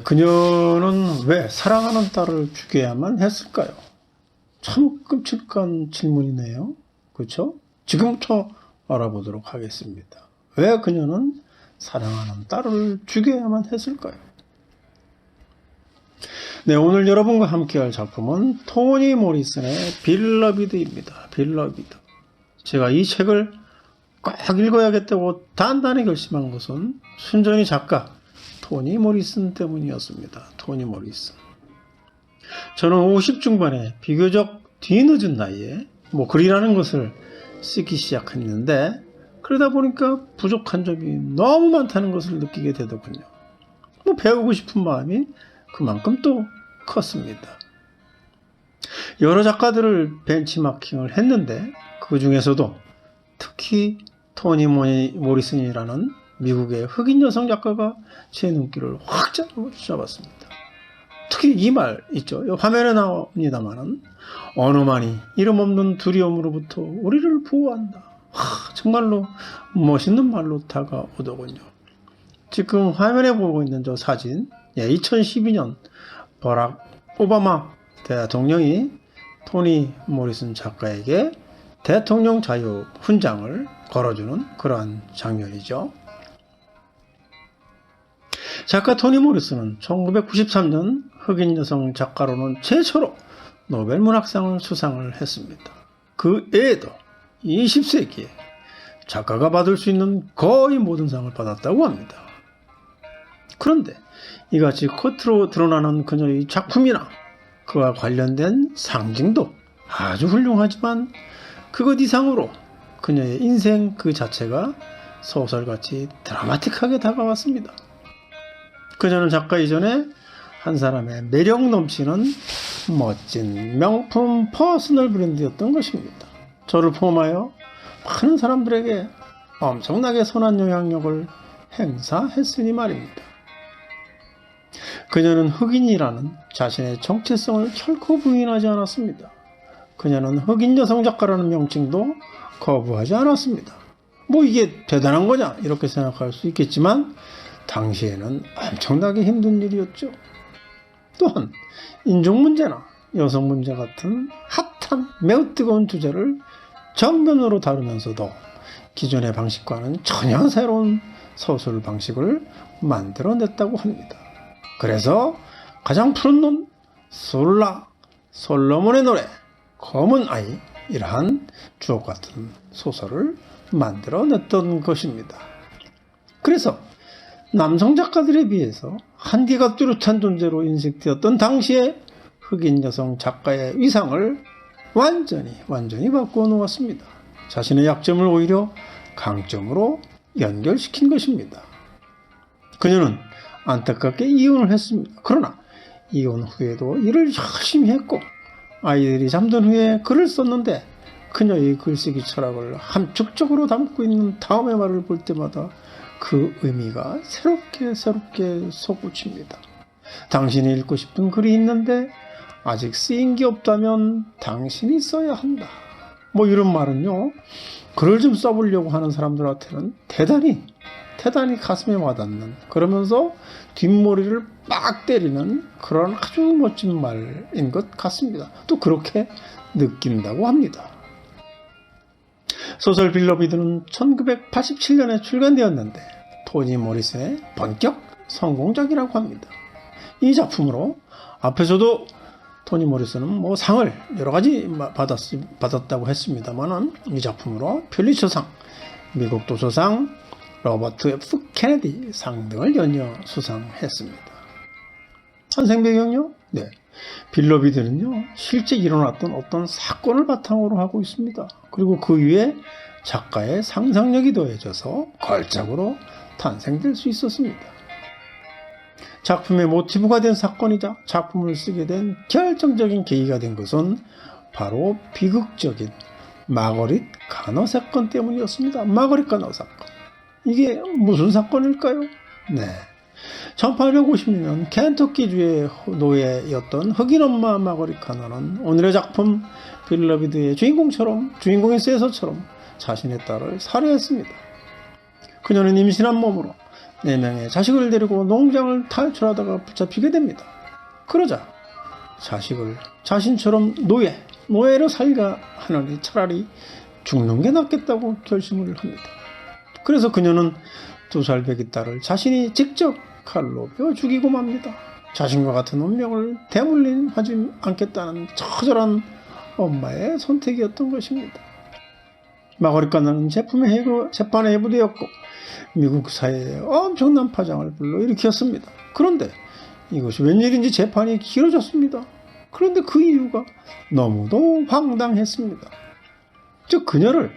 그녀는 왜 사랑하는 딸을 죽여야만 했을까요? 참 끔찍한 질문이네요. 그렇죠? 지금부터 알아보도록 하겠습니다. 왜 그녀는 사랑하는 딸을 죽여야만 했을까요? 네, 오늘 여러분과 함께할 작품은 토니 모리슨의 빌러비드입니다. 빌러비드. 제가 이 책을 꼭 읽어야겠다고 단단히 결심한 것은 순전히 작가 토니 모리슨 때문이었습니다. 토니 모리슨. 저는 50 중반에 비교적 뒤늦은 나이에 글이라는 것을 쓰기 시작했는데, 그러다 보니까 부족한 점이 너무 많다는 것을 느끼게 되더군요. 배우고 싶은 마음이 그만큼 또 컸습니다. 여러 작가들을 벤치마킹을 했는데 그 중에서도 특히 토니 모리슨이라는 미국의 흑인 여성 작가가 제 눈길을 확 잡았습니다. 특히 이 말 있죠. 화면에 나옵니다만은 어느만이 이름 없는 두려움으로부터 우리를 보호한다. 정말로 멋있는 말로 다가오더군요. 지금 화면에 보고 있는 저 사진, 2012년 버락 오바마 대통령이 토니 모리슨 작가에게 대통령 자유 훈장을 걸어주는 그러한 장면이죠. 작가 토니 모리슨은 1993년 흑인 여성 작가로는 최초로 노벨 문학상을 수상을 했습니다. 그 애에도 20세기에 작가가 받을 수 있는 거의 모든 상을 받았다고 합니다. 그런데 이같이 겉으로 드러나는 그녀의 작품이나 그와 관련된 상징도 아주 훌륭하지만 그것 이상으로 그녀의 인생 그 자체가 소설같이 드라마틱하게 다가왔습니다. 그녀는 작가 이전에 한 사람의 매력 넘치는 멋진 명품 퍼스널 브랜드였던 것입니다. 저를 포함하여 많은 사람들에게 엄청나게 선한 영향력을 행사했으니 말입니다. 그녀는 흑인이라는 자신의 정체성을 결코 부인하지 않았습니다. 그녀는 흑인 여성 작가라는 명칭도 거부하지 않았습니다. 이게 대단한 거냐 이렇게 생각할 수 있겠지만 당시에는 엄청나게 힘든 일이었죠. 또한 인종 문제나 여성 문제 같은 핫한 매우 뜨거운 주제를 정면으로 다루면서도 기존의 방식과는 전혀 새로운 서술 방식을 만들어냈다고 합니다. 그래서 가장 푸른 눈, 솔로몬의 노래, 검은 아이, 이러한 주옥같은 소설을 만들어냈던 것입니다. 그래서 남성 작가들에 비해서 한계가 뚜렷한 존재로 인식되었던 당시의 흑인 여성 작가의 위상을 완전히 바꾸어 놓았습니다. 자신의 약점을 오히려 강점으로 연결시킨 것입니다. 그녀는 안타깝게 이혼을 했습니다. 그러나 이혼 후에도 일을 열심히 했고 아이들이 잠든 후에 글을 썼는데 그녀의 글쓰기 철학을 함축적으로 담고 있는 다음의 말을 볼 때마다 그 의미가 새롭게 솟구칩니다. 당신이 읽고 싶은 글이 있는데 아직 쓰인 게 없다면 당신이 써야 한다. 이런 말은요, 글을 좀 써보려고 하는 사람들한테는 대단히 가슴에 와닿는, 그러면서 뒷머리를 빡 때리는 그런 아주 멋진 말인 것 같습니다. 또 그렇게 느낀다고 합니다. 소설 빌러비드는 1987년에 출간되었는데 토니 모리슨의 본격 성공작이라고 합니다. 이 작품으로 앞에서도 토니 모리슨은 상을 여러 가지 받았다고 했습니다만 이 작품으로 퓰리처상, 미국 도서상, 로버트 F 케네디 상 등을 연이어 수상했습니다. 탄생 배경요? 네. 빌러비드는요, 실제 일어났던 어떤 사건을 바탕으로 하고 있습니다. 그리고 그 위에 작가의 상상력이 더해져서 걸작으로 탄생될 수 있었습니다. 작품의 모티브가 된 사건이자 작품을 쓰게 된 결정적인 계기가 된 것은 바로 비극적인 마거릿 가너 사건 때문이었습니다. 마거릿 가너 사건. 이게 무슨 사건일까요? 네. 1850년 켄터키주의 노예였던 흑인 엄마 마거릿 가너는 오늘의 작품 빌러비드의 주인공인 세서처럼 자신의 딸을 살해했습니다. 그녀는 임신한 몸으로 4명의 자식을 데리고 농장을 탈출하다가 붙잡히게 됩니다. 그러자 자식을 자신처럼 노예로 살가 하느니 차라리 죽는 게 낫겠다고 결심을 합니다. 그래서 그녀는 2살 배기 딸을 자신이 직접 칼로 베어 죽이고 맙니다. 자신과 같은 운명을 대물림하지 않겠다는 처절한 엄마의 선택이었던 것입니다. 마거리카나는 재판에 해부되었고 미국 사회에 엄청난 파장을 불러일으켰습니다. 그런데 이것이 웬일인지 재판이 길어졌습니다. 그런데 그 이유가 너무도 황당했습니다. 즉 그녀를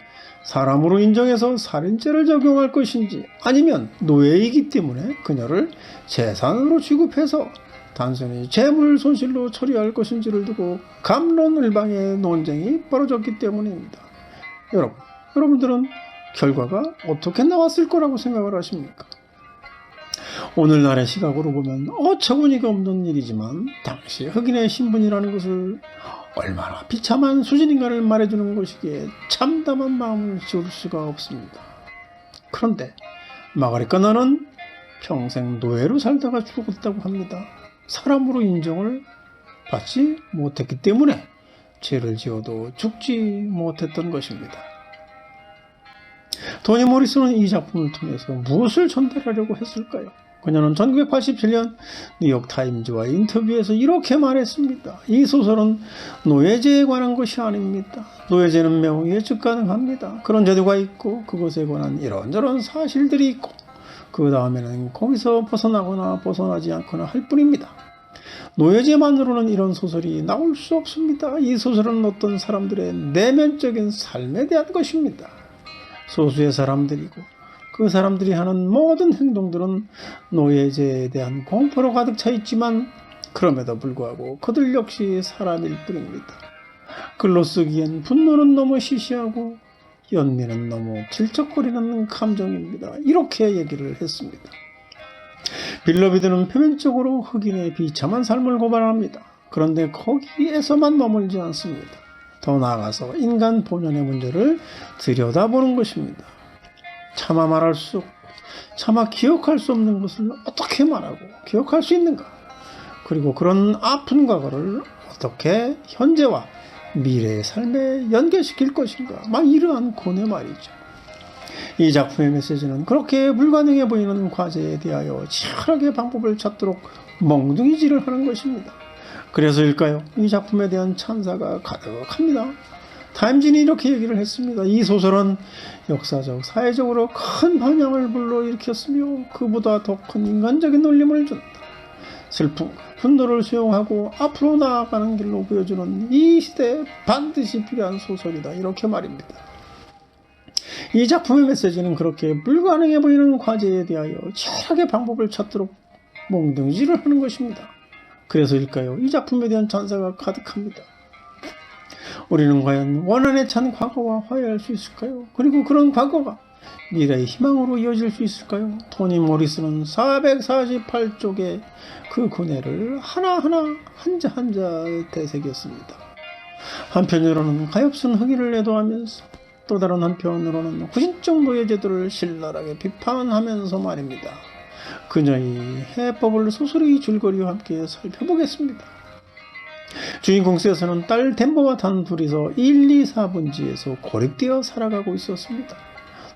사람으로 인정해서 살인죄를 적용할 것인지 아니면 노예이기 때문에 그녀를 재산으로 취급해서 단순히 재물 손실로 처리할 것인지를 두고 갑론을방의 논쟁이 벌어졌기 때문입니다. 여러분들은 결과가 어떻게 나왔을 거라고 생각을 하십니까? 오늘날의 시각으로 보면 어처구니가 없는 일이지만 당시 흑인의 신분이라는 것을 얼마나 비참한 수준인가를 말해주는 것이기에 참담한 마음을 지울 수가 없습니다. 그런데 마거리카나는 평생 노예로 살다가 죽었다고 합니다. 사람으로 인정을 받지 못했기 때문에 죄를 지어도 죽지 못했던 것입니다. 토니 모리슨은 이 작품을 통해서 무엇을 전달하려고 했을까요? 그녀는 1987년 뉴욕타임즈와 인터뷰에서 이렇게 말했습니다. 이 소설은 노예제에 관한 것이 아닙니다. 노예제는 매우 예측 가능합니다. 그런 제도가 있고 그것에 관한 이런저런 사실들이 있고 그 다음에는 거기서 벗어나거나 벗어나지 않거나 할 뿐입니다. 노예제만으로는 이런 소설이 나올 수 없습니다. 이 소설은 어떤 사람들의 내면적인 삶에 대한 것입니다. 소수의 사람들이고 그 사람들이 하는 모든 행동들은 노예제에 대한 공포로 가득 차 있지만 그럼에도 불구하고 그들 역시 사람일 뿐입니다. 글로 쓰기엔 분노는 너무 시시하고 연민은 너무 질척거리는 감정입니다. 이렇게 얘기를 했습니다. 빌러비드는 표면적으로 흑인의 비참한 삶을 고발합니다. 그런데 거기에서만 머물지 않습니다. 더 나아가서 인간 본연의 문제를 들여다보는 것입니다. 차마 말할 수 없고 차마 기억할 수 없는 것을 어떻게 말하고 기억할 수 있는가? 그리고 그런 아픈 과거를 어떻게 현재와 미래의 삶에 연결시킬 것인가? 막 이러한 고뇌 말이죠. 이 작품의 메시지는 그렇게 불가능해 보이는 과제에 대하여 치열하게 방법을 찾도록 멍둥이질을 하는 것입니다. 그래서일까요? 이 작품에 대한 찬사가 가득합니다. 타임지는 이렇게 얘기를 했습니다. 이 소설은 역사적, 사회적으로 큰 반향을 불러일으켰으며 그보다 더 큰 인간적인 울림을 준다. 슬픔, 분노를 수용하고 앞으로 나아가는 길로 보여주는 이 시대에 반드시 필요한 소설이다. 이렇게 말입니다. 이 작품의 메시지는 그렇게 불가능해 보이는 과제에 대하여 치열하게 방법을 찾도록 몽둥이질을 하는 것입니다. 그래서일까요? 이 작품에 대한 찬사가 가득합니다. 우리는 과연 원한에 찬 과거와 화해할 수 있을까요? 그리고 그런 과거가 미래의 희망으로 이어질 수 있을까요? 토니 모리슨은 448쪽의 그 고뇌를 하나하나 한자 한자에 되새겼습니다. 한편으로는 가엾은 흑인을 애도하면서 또 다른 한편으로는 후진적 노예제도를 신랄하게 비판하면서 말입니다. 그녀의 해법을 소설의 줄거리와 함께 살펴보겠습니다. 주인공 셋은 딸 덴버와 단 둘이서 1, 2, 4분지에서 고립되어 살아가고 있었습니다.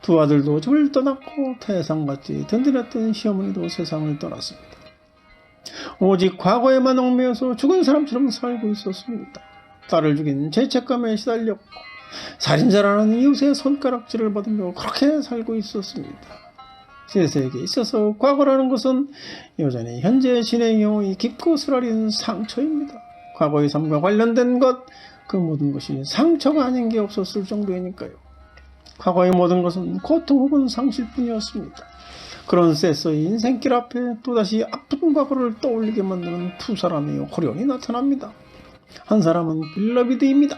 두 아들도 집을 떠났고 태상같이 든든했던 시어머니도 세상을 떠났습니다. 오직 과거에만 얽매여서 죽은 사람처럼 살고 있었습니다. 딸을 죽인 죄책감에 시달렸고 살인자라는 이웃의 손가락질을 받으며 그렇게 살고 있었습니다. 셋에게 있어서 과거라는 것은 여전히 현재 진행의 경우에 깊고 쓰라린 상처입니다. 과거의 삶과 관련된 것, 그 모든 것이 상처가 아닌 게 없었을 정도이니까요. 과거의 모든 것은 고통 혹은 상실뿐이었습니다. 그런 셋의 인생길 앞에 또다시 아픈 과거를 떠올리게 만드는 두 사람이 호련히 나타납니다. 한 사람은 빌러비드입니다.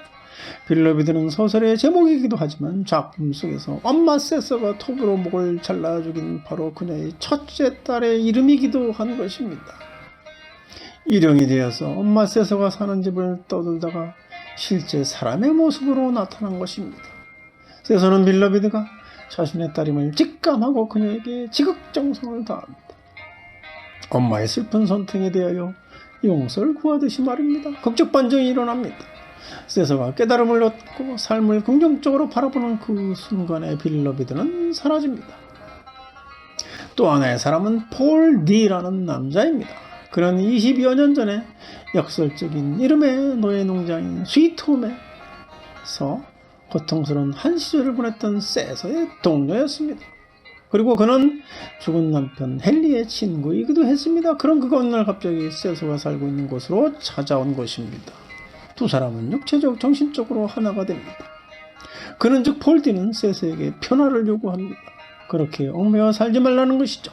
빌러비드는 소설의 제목이기도 하지만 작품 속에서 엄마 세서가 톱으로 목을 잘라 죽인 바로 그녀의 첫째 딸의 이름이기도 한 것입니다. 일형이 되어서 엄마 세서가 사는 집을 떠돌다가 실제 사람의 모습으로 나타난 것입니다. 세서는 빌러비드가 자신의 딸임을 직감하고 그녀에게 지극정성을 다합니다. 엄마의 슬픈 선택에 대하여 용서를 구하듯이 말입니다. 극적 반전이 일어납니다. 세서가 깨달음을 얻고 삶을 긍정적으로 바라보는 그 순간에 빌러비드는 사라집니다. 또 하나의 사람은 폴 D라는 남자입니다. 그는 20여 년 전에 역설적인 이름의 노예 농장인 스위트홈에서 고통스러운 한 시절을 보냈던 세서의 동료였습니다. 그리고 그는 죽은 남편 헨리의 친구이기도 했습니다. 그런 그가 어느 날 갑자기 세서가 살고 있는 곳으로 찾아온 것입니다. 두 사람은 육체적, 정신적으로 하나가 됩니다. 그는 즉 폴디는 세서에게 변화를 요구합니다. 그렇게 얽매여 살지 말라는 것이죠.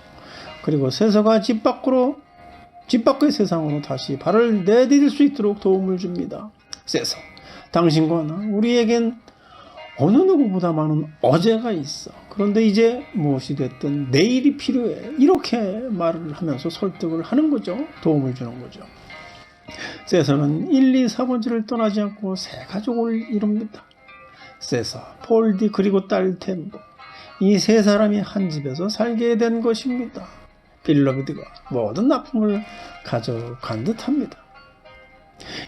그리고 세서가 집 밖의 세상으로 다시 발을 내디딜 수 있도록 도움을 줍니다. 세서, 당신과 나, 우리에겐 어느 누구보다 많은 어제가 있어. 그런데 이제 무엇이 됐든 내일이 필요해. 이렇게 말을 하면서 설득을 하는 거죠. 도움을 주는 거죠. 세서는 1, 2, 4번지를 떠나지 않고 세 가족을 이룹니다. 세서, 폴디 그리고 딸 템보. 이 세 사람이 한 집에서 살게 된 것입니다. 빌러비드가 모든 아픔을 가져간 듯합니다.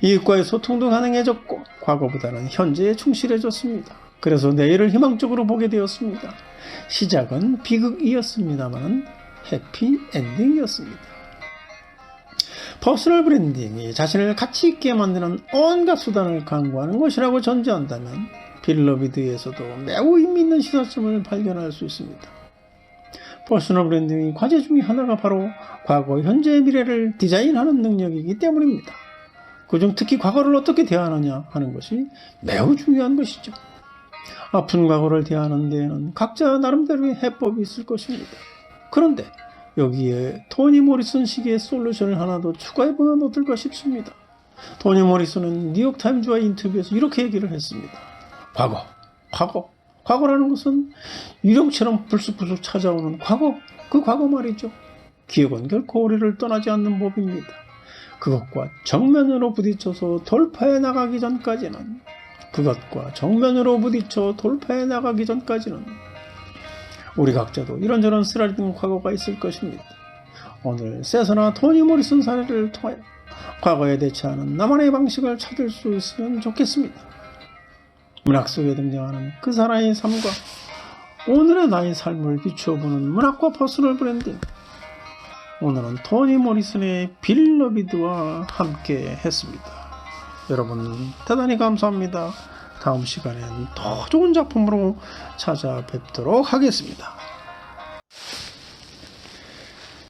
이웃과의 소통도 가능해졌고 과거보다는 현재에 충실해졌습니다. 그래서 내일을 희망적으로 보게 되었습니다. 시작은 비극이었습니다만 해피엔딩이었습니다. 퍼스널 브랜딩이 자신을 가치 있게 만드는 온갖 수단을 강구하는 것이라고 전제한다면 빌러비드에서도 매우 의미 있는 시사점을 발견할 수 있습니다. 퍼스널 브랜딩의 과제 중에 하나가 바로 과거, 현재, 미래를 디자인하는 능력이기 때문입니다. 그중 특히 과거를 어떻게 대하느냐 하는 것이 매우 중요한 것이죠. 아픈 과거를 대하는 데에는 각자 나름대로의 해법이 있을 것입니다. 그런데 여기에 토니 모리슨식의 솔루션을 하나 더 추가해보면 어떨까 싶습니다. 토니 모리슨은 뉴욕타임즈와의 인터뷰에서 이렇게 얘기를 했습니다. 과거라는 것은 유령처럼 불쑥불쑥 찾아오는 과거, 그 과거 말이죠. 기억은 결코 우리를 떠나지 않는 법입니다. 그것과 정면으로 부딪혀 돌파해 나가기 전까지는 우리 각자도 이런저런 쓰라리던 과거가 있을 것입니다. 오늘 세서나 토니 모리슨 사례를 통하여 과거에 대처하는 나만의 방식을 찾을 수 있으면 좋겠습니다. 문학 속에 등장하는 그 사람의 삶과 오늘의 나의 삶을 비추어보는 문학과 퍼스널 브랜딩. 오늘은 토니 모리슨의 빌러비드와 함께 했습니다. 여러분 대단히 감사합니다. 다음 시간엔 더 좋은 작품으로 찾아뵙도록 하겠습니다.